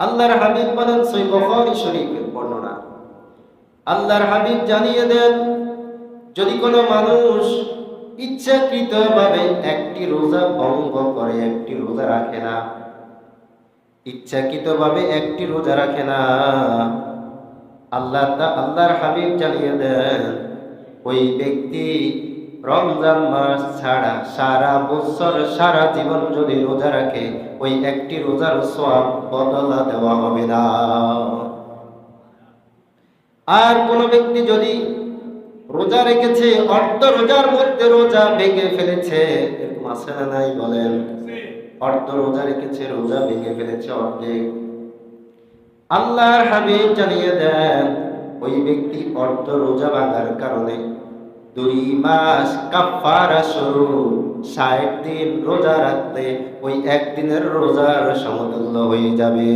আল্লাহর হাবিব বলেন, সহিহ বুখারী শরীফের বর্ণনা, আল্লাহর হাবিব জানিয়ে দেন, যদি কোনো মানুষ ইচ্ছাকৃতভাবে একটি রোজা ভঙ্গ করে, একটি রোজা রাখে না, ইচ্ছাকৃতভাবে একটি রোজা রাখে না, আল্লাহর হাবিব জানিয়ে দেন, ওই ব্যক্তি রমজান মাস ছাড়া সারা বছর সারা জীবন যদি রোজা রাখে, ওই একটি রোজার সওয়াব বদলা দেওয়া হবে না। আর কোন ব্যক্তি যদি রোজা রেখেছে, অর্ধ রোজার মধ্যে রোজা ভেঙে ফেলেছে, এরকম আছে না নাই বলেন? অর্ধ রোজা রেখেছে, রোজা ভেঙে ফেলেছে অর্ধেক, আল্লাহর হাবিব জানিয়ে দেন, ওই ব্যক্তি অর্ধ রোজা ভাঙার কারণে 2 মাস কাফারা স্বরূপ 60 দিন রোজা রাখতে ওই একদিনের রোজার সমতুল্য হয়ে যাবে।